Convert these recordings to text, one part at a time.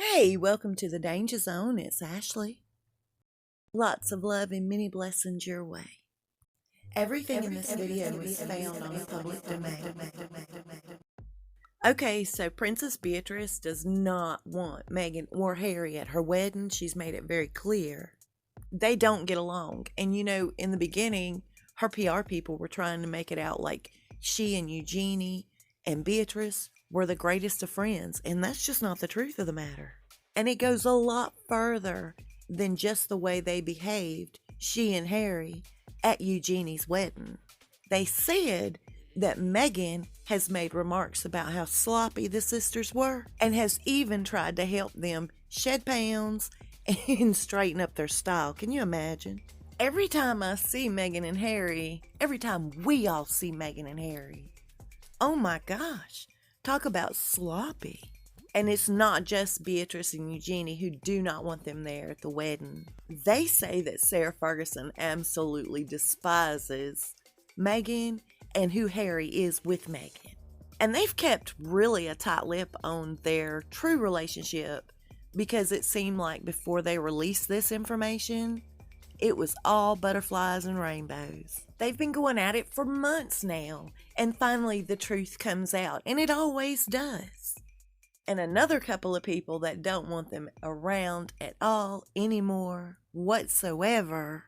Hey, welcome to the Danger Zone. It's Ashley. Lots of love and many blessings your way. Everything in this video is found on the public domain. Okay, so Princess Beatrice does not want Meghan or Harry at her wedding. She's made it very clear. They don't get along. And in the beginning, her PR people were trying to make it out like she and Eugenie and Beatrice were the greatest of friends. And that's just not the truth of the matter. And it goes a lot further than just the way they behaved, she and Harry, at Eugenie's wedding. They said that Meghan has made remarks about how sloppy the sisters were and has even tried to help them shed pounds and straighten up their style. Can you imagine? Every time I see Meghan and Harry, every time we all see Meghan and Harry, oh my gosh, talk about sloppy. And it's not just Beatrice and Eugenie who do not want them there at the wedding. They say that Sarah Ferguson absolutely despises Meghan and who Harry is with Meghan. And they've kept really a tight lip on their true relationship because it seemed like before they released this information, it was all butterflies and rainbows. They've been going at it for months now, and finally the truth comes out, and it always does. And another couple of people that don't want them around at all anymore whatsoever.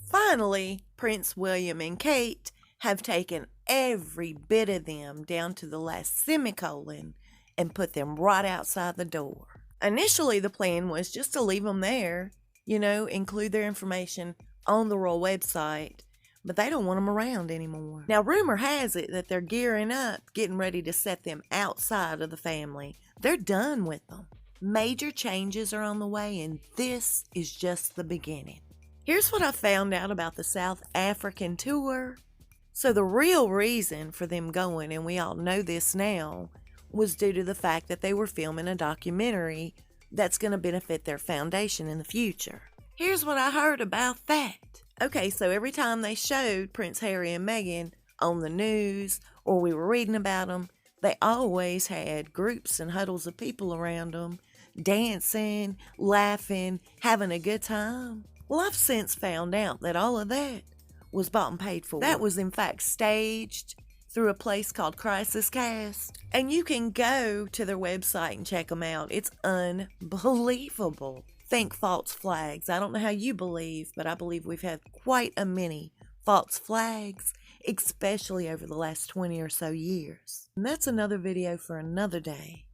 Finally, Prince William and Kate have taken every bit of them down to the last semicolon and put them right outside the door. Initially, the plan was just to leave them there, include their information on the royal website, but they don't want them around anymore. Now, rumor has it that they're gearing up, getting ready to set them outside of the family. They're done with them. Major changes are on the way, and this is just the beginning. Here's what I found out about the South African tour. So the real reason for them going, and we all know this now, was due to the fact that they were filming a documentary that's going to benefit their foundation in the future. Here's what I heard about that. Okay, so every time they showed Prince Harry and Meghan on the news or we were reading about them, they always had groups and huddles of people around them, dancing, laughing, having a good time. Well, I've since found out that all of that was bought and paid for. That was in fact staged through a place called Crisis Cast. And you can go to their website and check them out. It's unbelievable. Think false flags. I don't know how you believe, but I believe we've had quite a many false flags, especially over the last 20 or so years. And that's another video for another day.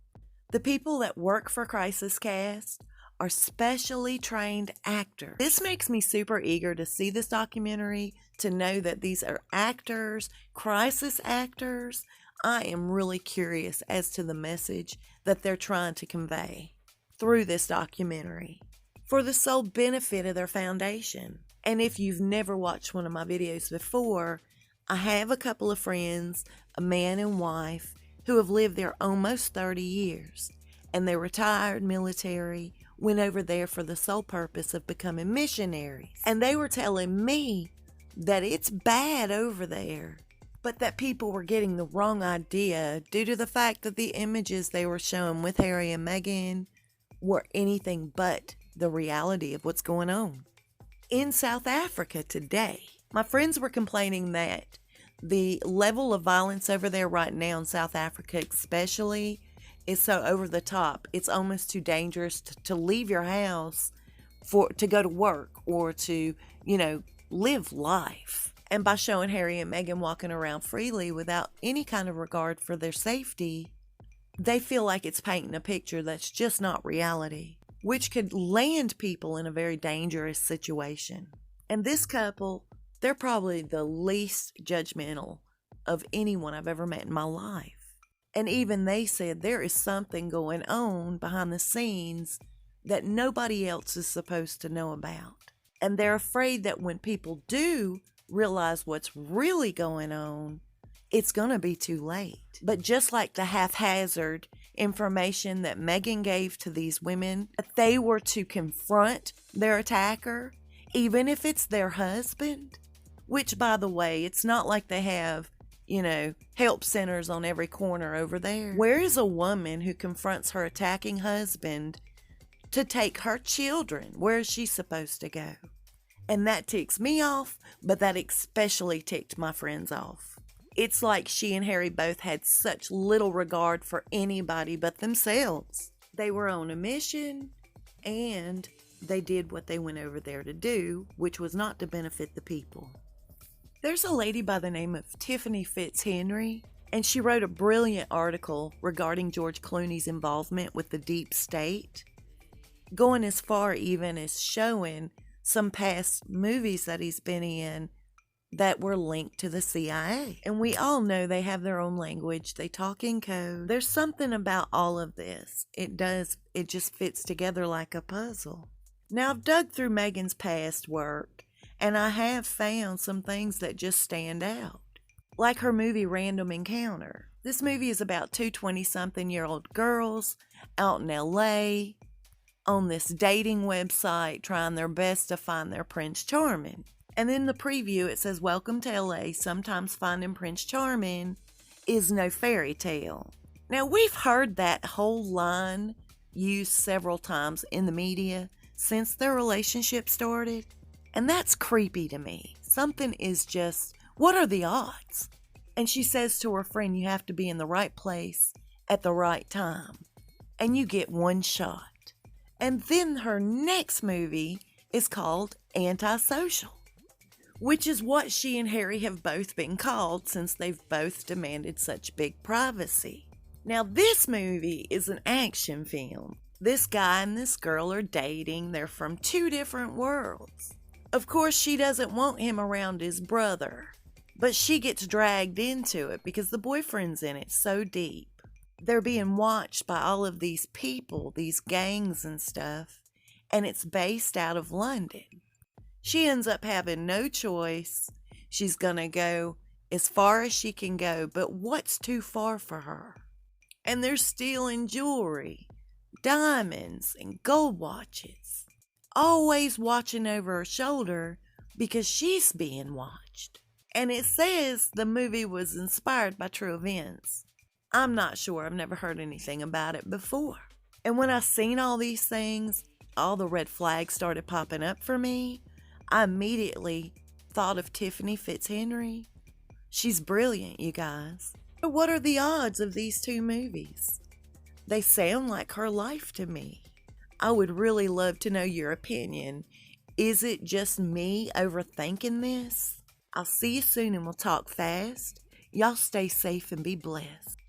The people that work for Crisis Cast are specially trained actors. This makes me super eager to see this documentary, to know that these are actors, crisis actors. I am really curious as to the message that they're trying to convey through this documentary for the sole benefit of their foundation. And if you've never watched one of my videos before, I have a couple of friends, a man and wife, who have lived there almost 30 years. And they're retired military, went over there for the sole purpose of becoming missionaries. And they were telling me that it's bad over there, but that people were getting the wrong idea due to the fact that the images they were showing with Harry and Meghan were anything but the reality of what's going on in South Africa today. My friends were complaining that the level of violence over there right now in South Africa especially is so over the top. It's almost too dangerous to leave your house to go to work or to, live life. And by showing Harry and Meghan walking around freely without any kind of regard for their safety, they feel like it's painting a picture that's just not reality, which could land people in a very dangerous situation. And this couple, they're probably the least judgmental of anyone I've ever met in my life. And even they said there is something going on behind the scenes that nobody else is supposed to know about. And they're afraid that when people do realize what's really going on, it's going to be too late. But just like the haphazard information that Meghan gave to these women, if they were to confront their attacker, even if it's their husband, which, by the way, it's not like they have, help centers on every corner over there. Where is a woman who confronts her attacking husband to take her children. Where is she supposed to go? And that ticks me off, but that especially ticked my friends off. It's like she and Harry both had such little regard for anybody but themselves. They were on a mission, and they did what they went over there to do, which was not to benefit the people. There's a lady by the name of Tiffany Fitzhenry, and she wrote a brilliant article regarding George Clooney's involvement with the deep state, going as far even as showing some past movies that he's been in that were linked to the CIA. And we all know they have their own language. They talk in code. There's something about all of this. It just fits together like a puzzle. Now, I've dug through Meghan's past work, and I have found some things that just stand out. Like her movie Random Encounter. This movie is about two 20-something-year-old girls out in LA on this dating website trying their best to find their Prince Charming. And in the preview it says, "Welcome to LA, sometimes finding Prince Charming is no fairy tale." Now, we've heard that whole line used several times in the media since their relationship started, and that's creepy to me. Something is just, what are the odds? And she says to her friend, you have to be in the right place at the right time, and you get one shot. And then her next movie is called Antisocial, which is what she and Harry have both been called since they've both demanded such big privacy. Now, this movie is an action film. This guy and this girl are dating. They're from two different worlds. Of course, she doesn't want him around his brother, but she gets dragged into it because the boyfriend's in it so deep. They're being watched by all of these people, these gangs and stuff, and it's based out of London. She ends up having no choice. She's gonna go as far as she can go, but what's too far for her? And they're stealing jewelry, diamonds, and gold watches, always watching over her shoulder because she's being watched. And it says the movie was inspired by true events. I'm not sure. I've never heard anything about it before. And when I seen all these things, all the red flags started popping up for me. I immediately thought of Tiffany Fitzhenry. She's brilliant, you guys. But what are the odds of these two movies? They sound like her life to me. I would really love to know your opinion. Is it just me overthinking this? I'll see you soon and we'll talk fast. Y'all stay safe and be blessed.